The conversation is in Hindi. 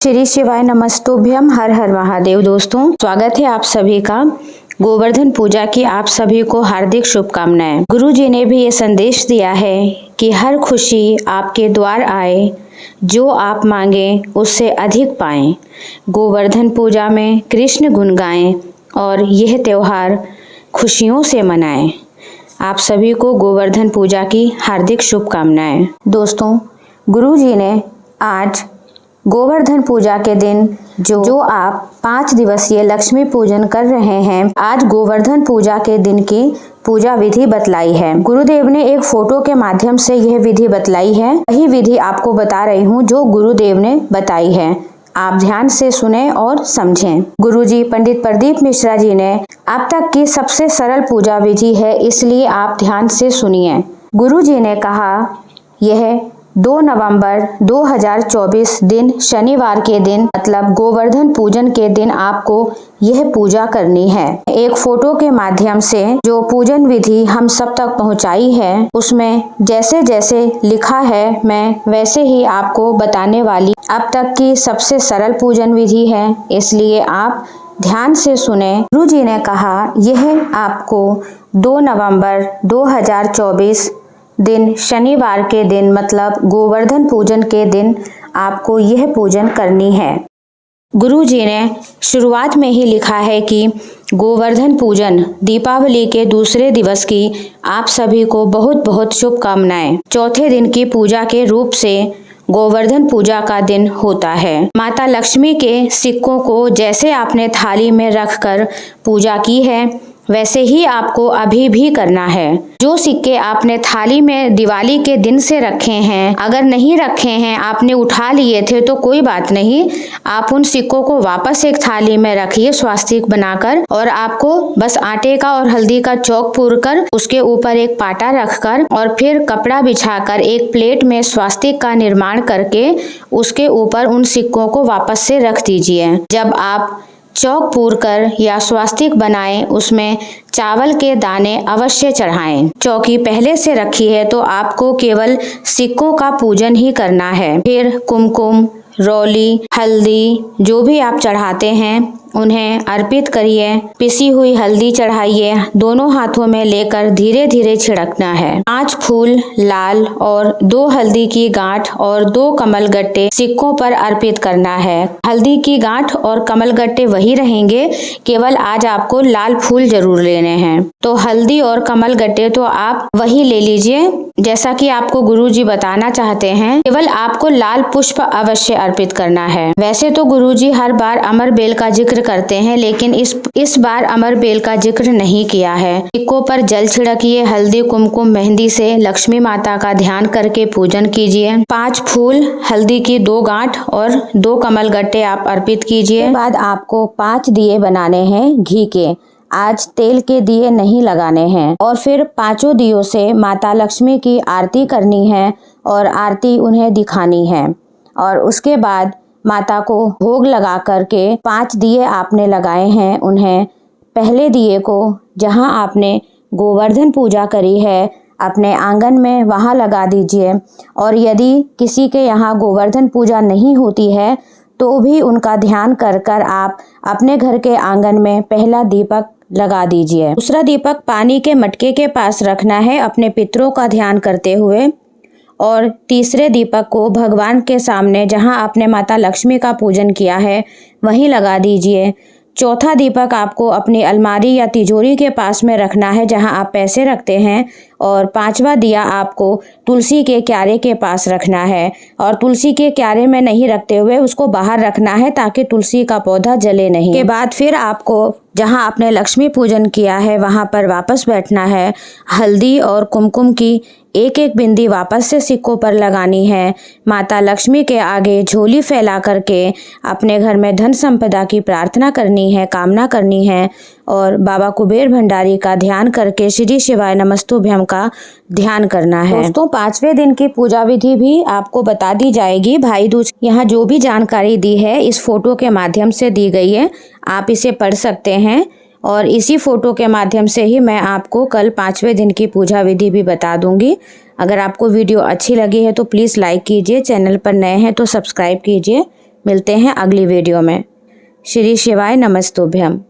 श्री शिवाय नमस्तुभ्यम। हर हर महादेव। दोस्तों, स्वागत है आप सभी का। गोवर्धन पूजा की आप सभी को हार्दिक शुभकामनाएं। गुरु जी ने भी ये संदेश दिया है कि हर खुशी आपके द्वार आए, जो आप मांगे उससे अधिक पाएं। गोवर्धन पूजा में कृष्ण गुण गाएं और यह त्योहार खुशियों से मनाएं। आप सभी को गोवर्धन पूजा की हार्दिक शुभकामनाएं। दोस्तों, गुरु जी ने आज गोवर्धन पूजा के दिन जो आप 5 दिवसीय लक्ष्मी पूजन कर रहे हैं, आज गोवर्धन पूजा के दिन की पूजा विधि बतलाई है। गुरुदेव ने एक फोटो के माध्यम से यह विधि बतलाई है। वही विधि आपको बता रही हूँ जो गुरुदेव ने बताई है। आप ध्यान से सुने और समझें। गुरुजी पंडित प्रदीप मिश्रा जी ने अब तक की सबसे सरल पूजा विधि है, इसलिए आप ध्यान से सुनिए। गुरुजी ने कहा, यह 2 नवंबर 2024 दिन शनिवार के दिन मतलब गोवर्धन पूजन के दिन आपको यह पूजा करनी है। एक फोटो के माध्यम से जो पूजन विधि हम सब तक पहुंचाई है, उसमें जैसे जैसे लिखा है मैं वैसे ही आपको बताने वाली। अब तक की सबसे सरल पूजन विधि है, इसलिए आप ध्यान से सुने। गुरु जी ने कहा, यह आपको 2 नवंबर 2024 दिन शनिवार के दिन मतलब गोवर्धन पूजन के दिन आपको यह पूजन करनी है। गुरु जी ने शुरुआत में ही लिखा है कि गोवर्धन पूजन दीपावली के दूसरे दिवस की आप सभी को बहुत बहुत शुभकामनाएं। चौथे दिन की पूजा के रूप से गोवर्धन पूजा का दिन होता है। माता लक्ष्मी के सिक्कों को जैसे आपने थाली में रखकर पूजा की है, वैसे ही आपको अभी भी करना है। जो सिक्के आपने थाली में दिवाली के दिन से रखे हैं, अगर नहीं रखे हैं, आपने उठा लिए थे तो कोई बात नहीं, आप उन सिक्कों को वापस एक थाली में रखिए स्वास्तिक बनाकर, और आपको बस आटे का और हल्दी का चौक पूरकर उसके ऊपर एक पाटा रखकर और फिर कपड़ा बिछाकर एक प्लेट में स्वास्तिक का निर्माण करके उसके ऊपर उन सिक्कों को वापस से रख दीजिए। जब आप चौक पूर कर या स्वास्तिक बनाएं, उसमें चावल के दाने अवश्य चढ़ाएं। चौकी पहले से रखी है तो आपको केवल सिक्कों का पूजन ही करना है। फिर कुमकुम, रौली, हल्दी जो भी आप चढ़ाते हैं उन्हें अर्पित करिए। पिसी हुई हल्दी चढ़ाइए, दोनों हाथों में लेकर धीरे धीरे छिड़कना है। 5 फूल लाल और 2 हल्दी की गांठ और 2 कमल गट्टे सिक्कों पर अर्पित करना है। हल्दी की गांठ और कमल गट्टे वही रहेंगे, केवल आज आपको लाल फूल जरूर लेने हैं। तो हल्दी और कमल गट्टे तो आप वही ले लीजिए जैसा कि आपको गुरुजी बताना चाहते हैं, केवल आपको लाल पुष्प अवश्य अर्पित करना है। वैसे तो गुरुजी हर बार अमर बेल का जिक्र करते हैं, लेकिन इस बार अमर बेल का जिक्र नहीं किया है। सिक्कों पर जल छिड़किए, हल्दी कुमकुम मेहंदी से लक्ष्मी माता का ध्यान करके पूजन कीजिए। 5 फूल, हल्दी की 2 गांठ और 2 कमल गट्टे आप अर्पित कीजिए। उसके बाद आपको 5 दिए बनाने हैं घी के। आज तेल के दिए नहीं लगाने हैं। और फिर 5 दियों से माता लक्ष्मी की आरती करनी है और आरती उन्हें दिखानी है। और उसके बाद माता को भोग लगा करके 5 दिए आपने लगाए हैं, उन्हें पहले दिए को जहां आपने गोवर्धन पूजा करी है अपने आंगन में वहां लगा दीजिए। और यदि किसी के यहाँ गोवर्धन पूजा नहीं होती है तो भी उनका ध्यान कर कर आप अपने घर के आंगन में पहला दीपक लगा दीजिए। दूसरा दीपक पानी के मटके के पास रखना है अपने पितरों का ध्यान करते हुए। और तीसरे दीपक को भगवान के सामने जहां आपने माता लक्ष्मी का पूजन किया है वहीं लगा दीजिए। चौथा दीपक आपको अपनी अलमारी या तिजोरी के पास में रखना है जहां आप पैसे रखते हैं। और 5वां दिया आपको तुलसी के क्यारे के पास रखना है, और तुलसी के क्यारे में नहीं रखते हुए उसको बाहर रखना है ताकि तुलसी का पौधा जले नहीं। के बाद फिर आपको जहां आपने लक्ष्मी पूजन किया है वहां पर वापस बैठना है। हल्दी और कुमकुम की एक एक बिंदी वापस से सिक्कों पर लगानी है। माता लक्ष्मी के आगे झोली फैला करके अपने घर में धन संपदा की प्रार्थना करनी है, कामना करनी है। और बाबा कुबेर भंडारी का ध्यान करके श्री शिवाय नमस्तुभ्यम का ध्यान करना है। दोस्तों, 5वें दिन की पूजा विधि भी आपको बता दी जाएगी। भाई दूज यहाँ जो भी जानकारी दी है इस फोटो के माध्यम से दी गई है, आप इसे पढ़ सकते हैं। और इसी फोटो के माध्यम से ही मैं आपको कल 5वें दिन की पूजा विधि भी बता दूंगी। अगर आपको वीडियो अच्छी लगी है तो प्लीज़ लाइक कीजिए, चैनल पर नए हैं तो सब्सक्राइब कीजिए। मिलते हैं अगली वीडियो में। श्री शिवाय नमस्तुभ्यम।